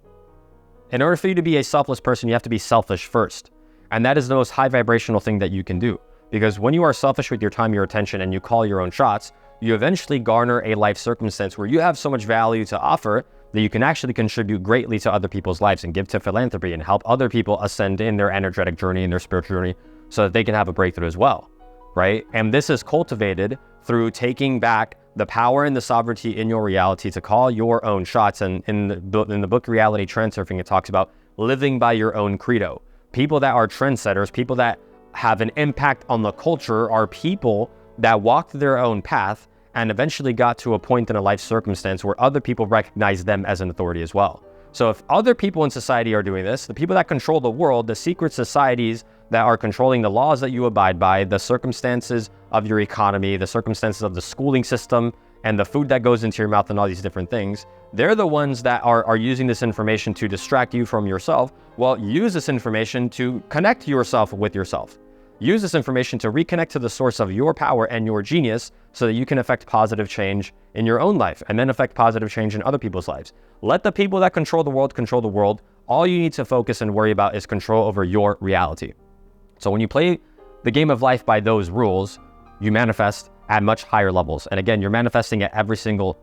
In order for you to be a selfless person, you have to be selfish first. And that is the most high vibrational thing that you can do. Because when you are selfish with your time, your attention, and you call your own shots, you eventually garner a life circumstance where you have so much value to offer that you can actually contribute greatly to other people's lives and give to philanthropy and help other people ascend in their energetic journey and their spiritual journey so that they can have a breakthrough as well, right? And this is cultivated through taking back the power and the sovereignty in your reality to call your own shots. And in the book Reality Transurfing, it talks about living by your own credo. People that are trendsetters, people that have an impact on the culture are people that walked their own path and eventually got to a point in a life circumstance where other people recognize them as an authority as well. So if other people in society are doing this, the people that control the world, the secret societies that are controlling the laws that you abide by, the circumstances of your economy, the circumstances of the schooling system, and the food that goes into your mouth and all these different things, they're the ones that are using this information to distract you from yourself. Well, use this information to connect yourself with yourself. Use this information to reconnect to the source of your power and your genius so that you can affect positive change in your own life and then affect positive change in other people's lives. Let the people that control the world All you need to focus and worry about is control over your reality. So when you play the game of life by those rules, you manifest at much higher levels. And again, you're manifesting at every single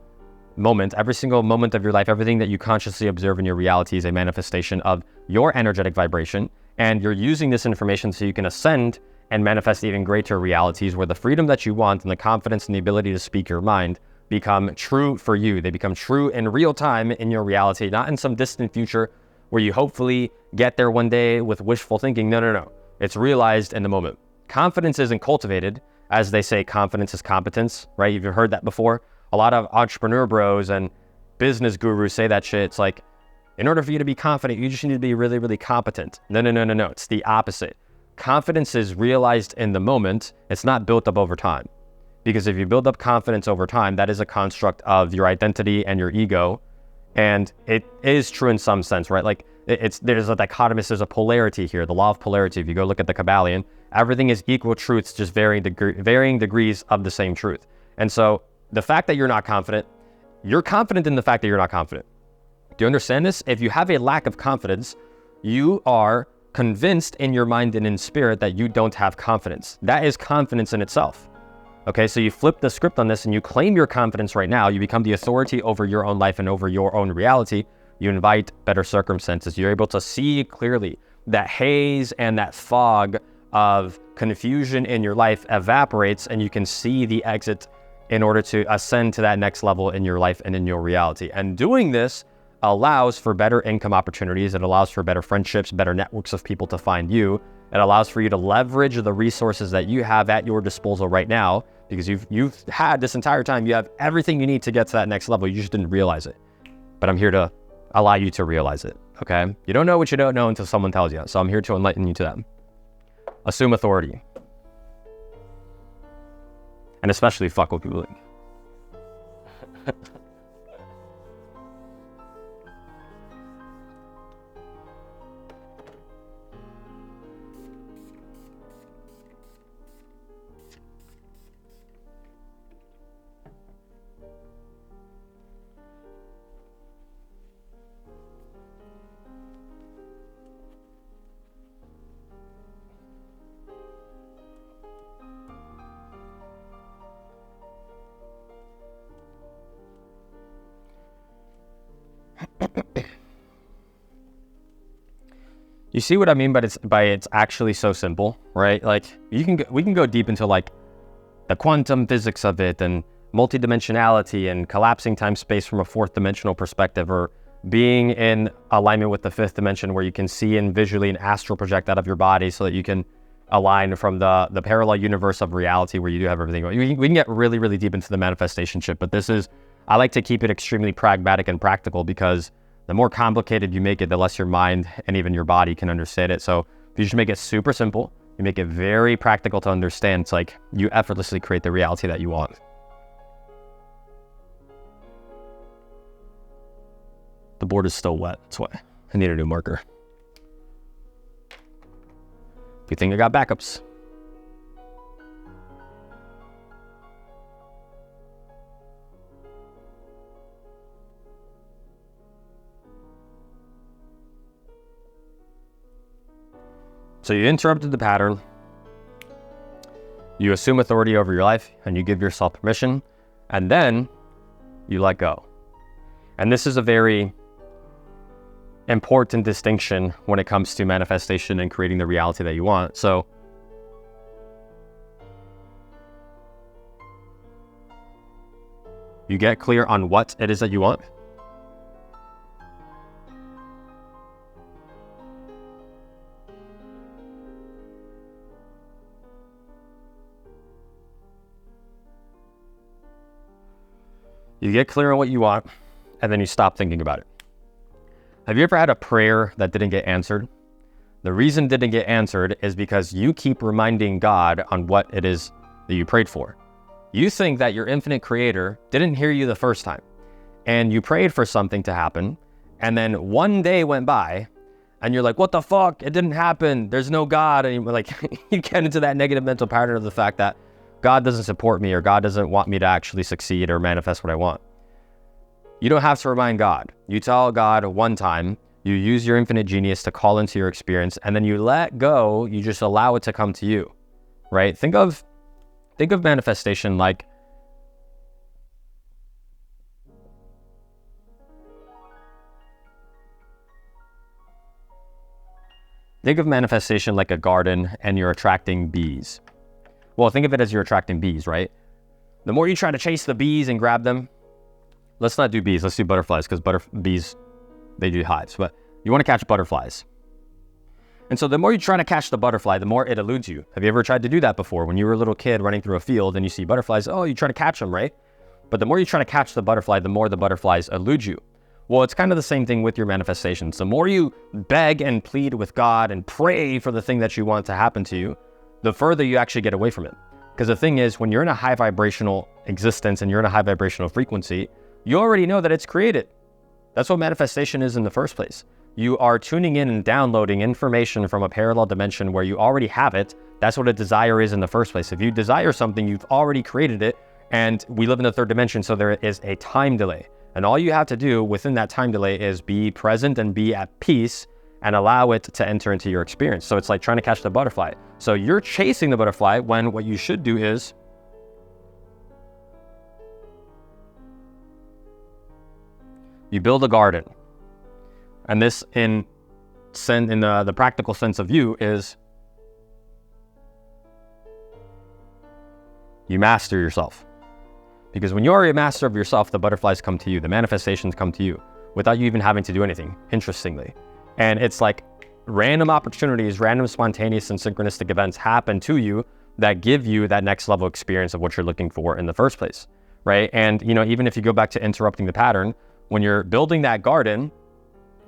moment of your life. Everything that you consciously observe in your reality is a manifestation of your energetic vibration. And you're using this information so you can ascend and manifest even greater realities where the freedom that you want and the confidence and the ability to speak your mind become true for you. They become true in real time in your reality, not in some distant future where you hopefully get there one day with wishful thinking. No. It's realized in the moment. Confidence isn't cultivated. As they say, confidence is competence, right? You've heard that before. A lot of entrepreneur bros and business gurus say that shit. It's like, in order for you to be confident, you just need to be really, really competent. No. It's the opposite. Confidence is realized in the moment. It's not built up over time. Because if you build up confidence over time, that is a construct of your identity and your ego. And it is true in some sense, right? Like there's a dichotomous, there's a polarity here, the law of polarity. If you go look at the Kabbalion, everything is equal truths, just varying degrees of the same truth. And so the fact that you're not confident, you're confident in the fact that you're not confident. Do you understand this? If you have a lack of confidence, you are convinced in your mind and in spirit that you don't have confidence. That is confidence in itself. Okay, so you flip the script on this and you claim your confidence right now. You become the authority over your own life and over your own reality. You invite better circumstances. You're able to see clearly. That haze and that fog of confusion in your life evaporates, and you can see the exit in order to ascend to that next level in your life and in your reality. And doing this allows for better income opportunities. It allows for better friendships, better networks of people to find you. It allows for you to leverage the resources that you have at your disposal right now, because you've had this entire time, you have everything you need to get to that next level. You just didn't realize it. But I'm here to allow you to realize it, okay? You don't know what you don't know until someone tells you. So I'm here to enlighten you to that. Assume authority. And especially fuck what people think. You see what I mean by it's actually so simple, right? Like we can go deep into like the quantum physics of it and multidimensionality and collapsing time-space from a fourth dimensional perspective, or being in alignment with the fifth dimension where you can see and visually an astral project out of your body so that you can align from the parallel universe of reality where you do have everything. We can get really, really deep into the manifestation shit, but I like to keep it extremely pragmatic and practical, because the more complicated you make it, the less your mind and even your body can understand it. So if you just make it super simple, you make it very practical to understand, it's like you effortlessly create the reality that you want. The board is still wet, that's why I need a new marker. Good thing I got backups. So you interrupted the pattern, you assume authority over your life, and you give yourself permission, and then you let go. And this is a very important distinction when it comes to manifestation and creating the reality that you want. So you get clear on what it is that you want. You get clear on what you want, and then you stop thinking about it. Have you ever had a prayer that didn't get answered? The reason it didn't get answered is because you keep reminding God on what it is that you prayed for. You think that your infinite creator didn't hear you the first time, and you prayed for something to happen, and then one day went by, and you're like, what the fuck? It didn't happen. There's no God. And you're like, you get into that negative mental pattern of the fact that God doesn't support me, or God doesn't want me to actually succeed or manifest what I want. You don't have to remind God. You tell God one time, You use your infinite genius to call into your experience, and then you let go, you just allow it to come to you, right? Think of manifestation like a garden and you're attracting bees. Well, think of it as you're attracting bees, right? The more you try to chase the bees and grab them, let's not do bees, let's do butterflies, because bees, they do hives, but you want to catch butterflies. And so the more you try to catch the butterfly, the more it eludes you. Have you ever tried to do that before? When you were a little kid running through a field and you see butterflies, oh, you try to catch them, right? But the more you try to catch the butterfly, the more the butterflies elude you. Well, it's kind of the same thing with your manifestations. The more you beg and plead with God and pray for the thing that you want to happen to you, the further you actually get away from it. Because the thing is, when you're in a high vibrational existence and you're in a high vibrational frequency, you already know that it's created. That's what manifestation is in the first place. You are tuning in and downloading information from a parallel dimension where you already have it. That's what a desire is in the first place. If you desire something, you've already created it. And we live in the third dimension, so there is a time delay. And all you have to do within that time delay is be present and be at peace and allow it to enter into your experience. So it's like trying to catch the butterfly. So you're chasing the butterfly when what you should do is you build a garden. And this in the practical sense of you is you master yourself. Because when you're a master of yourself, the butterflies come to you, the manifestations come to you without you even having to do anything, interestingly. And it's like random opportunities, random spontaneous and synchronistic events happen to you that give you that next level experience of what you're looking for in the first place, right? And, even if you go back to interrupting the pattern, when you're building that garden,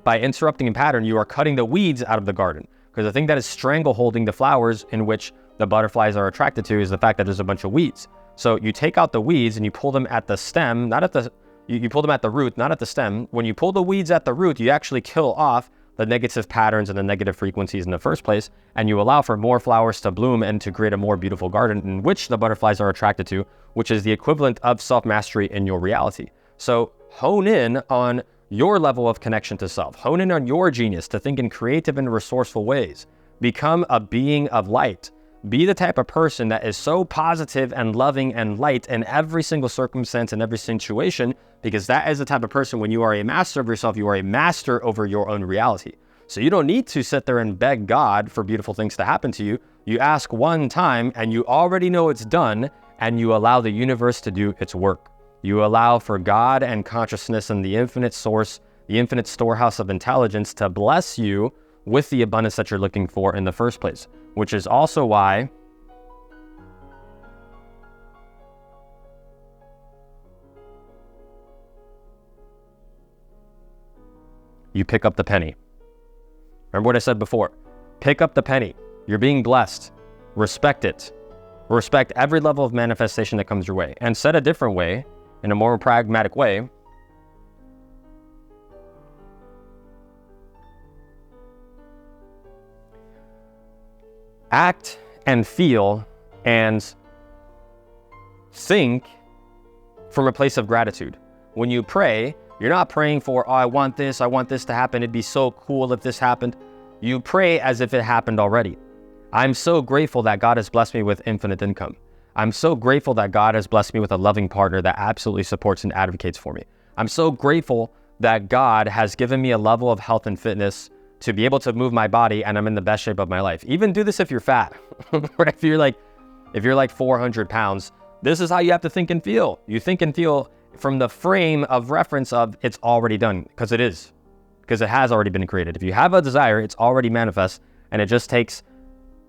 by interrupting a pattern, you are cutting the weeds out of the garden. Because the thing that is strangleholding the flowers in which the butterflies are attracted to is the fact that there's a bunch of weeds. So you take out the weeds and you pull them at the stem, you pull them at the root, not at the stem. When you pull the weeds at the root, you actually kill off the negative patterns and the negative frequencies in the first place, and you allow for more flowers to bloom and to create a more beautiful garden in which the butterflies are attracted to, which is the equivalent of self-mastery in your reality. So hone in on your level of connection to self. Hone in on your genius to think in creative and resourceful ways. Become a being of light. Be the type of person that is so positive and loving and light in every single circumstance and every situation, because that is the type of person, when you are a master of yourself, you are a master over your own reality. So you don't need to sit there and beg God for beautiful things to happen to you. You ask one time and you already know it's done, and you allow the universe to do its work. You allow for God and consciousness and the infinite source, the infinite storehouse of intelligence to bless you with the abundance that you're looking for in the first place, which is also why you pick up the penny. Remember what I said before? Pick up the penny. You're being blessed. Respect it. Respect every level of manifestation that comes your way. And said a different way, in a more pragmatic way, act and feel and think from a place of gratitude. When you pray, you're not praying for, oh, I want this to happen, it'd be so cool if this happened. You pray as if it happened already. I'm so grateful that God has blessed me with infinite income. I'm so grateful that God has blessed me with a loving partner that absolutely supports and advocates for me. I'm so grateful that God has given me a level of health and fitness to be able to move my body, and I'm in the best shape of my life. Even do this if you're fat, or if you're like 400 pounds, this is how you have to think and feel. You think and feel from the frame of reference of it's already done, because it is, because it has already been created. If you have a desire, it's already manifest, and it just takes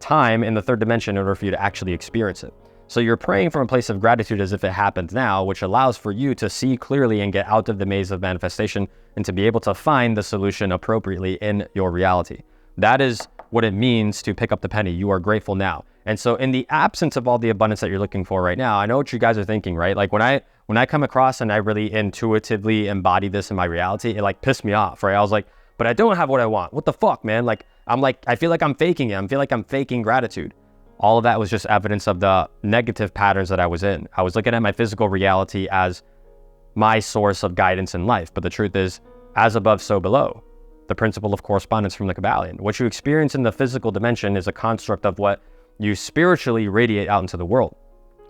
time in the third dimension in order for you to actually experience it. So you're praying from a place of gratitude as if it happened now, which allows for you to see clearly and get out of the maze of manifestation and to be able to find the solution appropriately in your reality. That is what it means to pick up the penny. You are grateful now. And so in the absence of all the abundance that you're looking for right now, I know what you guys are thinking, right? Like when I come across and I really intuitively embody this in my reality, it like pissed me off, right? I was like, but I don't have what I want. What the fuck, man? I feel like I'm faking it. I feel like I'm faking gratitude. All of that was just evidence of the negative patterns that I was in. I was looking at my physical reality as my source of guidance in life. But the truth is, as above, so below. the principle of correspondence from the Kabbalion. What you experience in the physical dimension is a construct of what you spiritually radiate out into the world.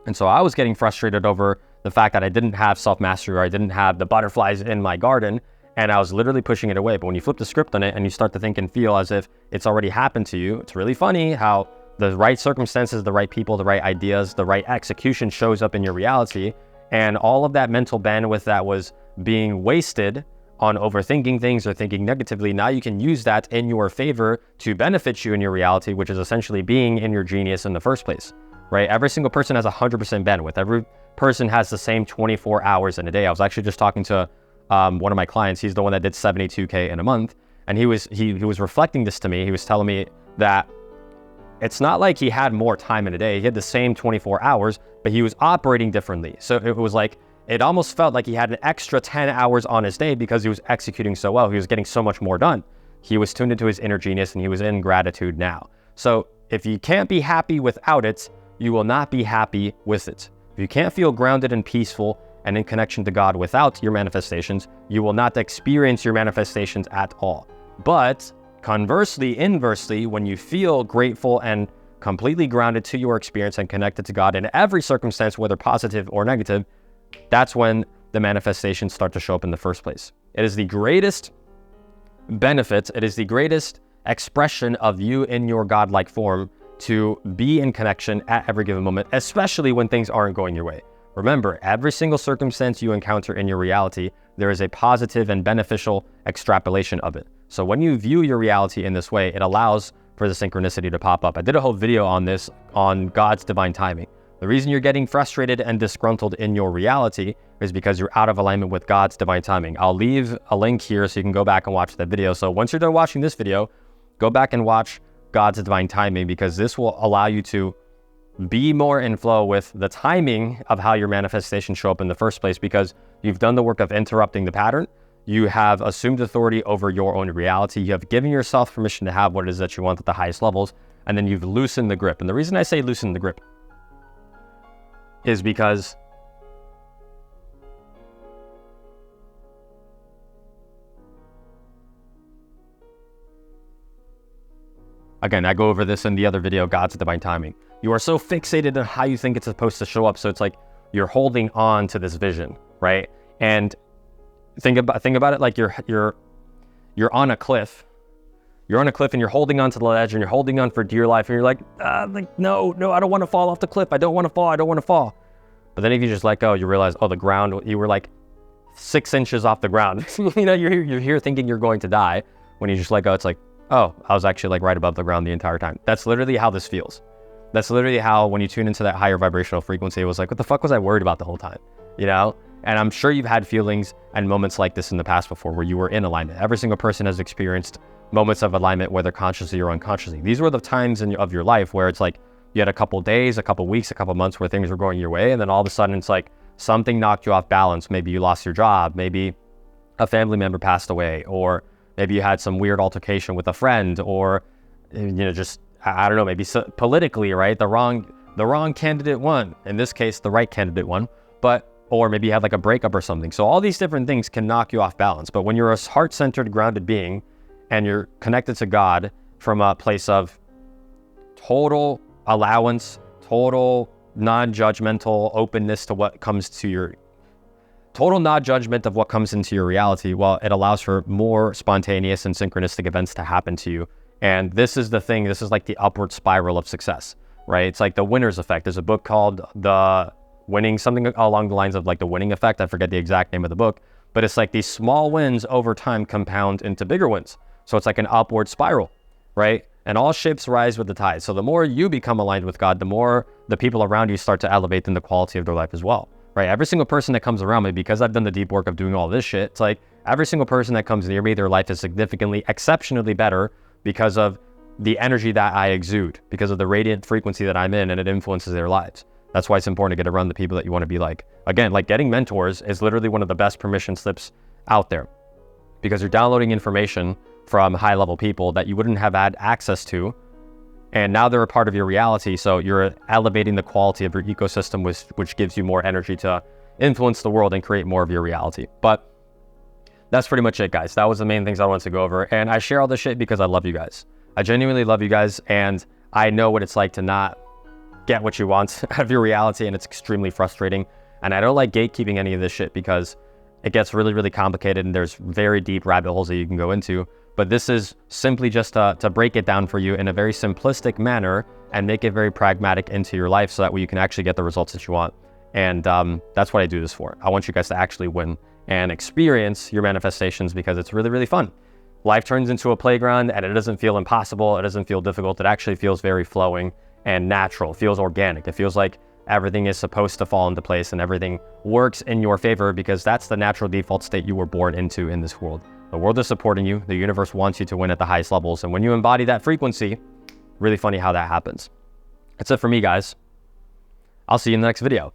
And so I was getting frustrated over the fact that I didn't have self-mastery, or I didn't have the butterflies in my garden, and I was literally pushing it away. But when you flip the script on it and you start to think and feel as if it's already happened to you, it's really funny how the right circumstances, the right people, the right ideas, the right execution shows up in your reality. And all of that mental bandwidth that was being wasted on overthinking things or thinking negatively, now you can use that in your favor to benefit you in your reality, which is essentially being in your genius in the first place, right? Every single person has 100% bandwidth. Every person has the same 24 hours in a day. I was actually just talking to one of my clients. He's the one that did 72K in a month. And he was reflecting this to me. He was telling me that it's not like he had more time in a day. He had the same 24 hours, but he was operating differently. So it was like, it almost felt like he had an extra 10 hours on his day because he was executing so well. He was getting so much more done. He was tuned into his inner genius and he was in gratitude now. So if you can't be happy without it, you will not be happy with it. If you can't feel grounded and peaceful and in connection to God without your manifestations, you will not experience your manifestations at all. But conversely, inversely, when you feel grateful and completely grounded to your experience and connected to God in every circumstance, whether positive or negative, that's when the manifestations start to show up in the first place. It is the greatest benefit. It is the greatest expression of you in your godlike form to be in connection at every given moment, especially when things aren't going your way. Remember, every single circumstance you encounter in your reality, there is a positive and beneficial extrapolation of it. So when you view your reality in this way, it allows for the synchronicity to pop up. I did a whole video on this, on God's divine timing. The reason you're getting frustrated and disgruntled in your reality is because you're out of alignment with God's divine timing. I'll leave a link here so you can go back and watch that video. So once you're done watching this video, go back and watch God's divine timing, because this will allow you to be more in flow with the timing of how your manifestations show up in the first place, because you've done the work of interrupting the pattern. You have assumed authority over your own reality. You have given yourself permission to have what it is that you want at the highest levels, and then you've loosened the grip. And the reason I say loosen the grip is because again, I go over this in the other video, God's divine timing. You are so fixated on how you think it's supposed to show up. So it's like you're holding on to this vision, right? And think about it like you're on a cliff. You're on a cliff and you're holding on to the ledge and you're holding on for dear life. And you're like, no, I don't want to fall off the cliff. I don't want to fall. But then if you just let go, you realize, the ground, you were like 6 inches off the ground. You're here thinking you're going to die. When you just let go, it's like, I was actually like right above the ground the entire time. That's literally how this feels. That's literally how, when you tune into that higher vibrational frequency, it was like, what the fuck was I worried about the whole time? And I'm sure you've had feelings and moments like this in the past before where you were in alignment. Every single person has experienced moments of alignment, whether consciously or unconsciously. These were the times of your life where it's like you had a couple days, a couple weeks, a couple months where things were going your way. And then all of a sudden it's like something knocked you off balance. Maybe you lost your job. Maybe a family member passed away, or maybe you had some weird altercation with a friend, or, just, I don't know, maybe politically, right? The wrong candidate won. In this case, the right candidate won, or maybe you had like a breakup or something. So all these different things can knock you off balance. But when you're a heart-centered, grounded being and you're connected to God from a place of total allowance, total non-judgmental openness to what comes to your total non-judgment of what comes into your reality, well, it allows for more spontaneous and synchronistic events to happen to you. And this is the thing, this is like the upward spiral of success, right? It's like the winner's effect. There's a book called something along the lines of like the winning effect. I forget the exact name of the book, but it's like these small wins over time compound into bigger wins. So it's like an upward spiral, right? And all ships rise with the tide. So the more you become aligned with God, the more the people around you start to elevate in the quality of their life as well, right? Every single person that comes around me, because I've done the deep work of doing all this shit, it's like every single person that comes near me, their life is significantly, exceptionally better because of the energy that I exude, because of the radiant frequency that I'm in, and it influences their lives. That's why it's important to get around the people that you want to be like. Again, like getting mentors is literally one of the best permission slips out there, because you're downloading information from high-level people that you wouldn't have had access to, and now they're a part of your reality. So you're elevating the quality of your ecosystem, which gives you more energy to influence the world and create more of your reality. But that's pretty much it, guys. That was the main things I wanted to go over. And I share all this shit because I love you guys. I genuinely love you guys, and I know what it's like to not get what you want out of your reality, and it's extremely frustrating. And I don't like gatekeeping any of this shit because it gets really, really complicated, and there's very deep rabbit holes that you can go into. But this is simply just to break it down for you in a very simplistic manner and make it very pragmatic into your life so that way you can actually get the results that you want. And that's what I do this for. I want you guys to actually win and experience your manifestations because it's really, really fun. Life turns into a playground, and it doesn't feel impossible. It doesn't feel difficult. It actually feels very flowing and natural. It feels organic. It feels like everything is supposed to fall into place and everything works in your favor because that's the natural default state you were born into in this world. The world is supporting you. The universe wants you to win at the highest levels. And when you embody that frequency, really funny how that happens. That's it for me, guys. I'll see you in the next video.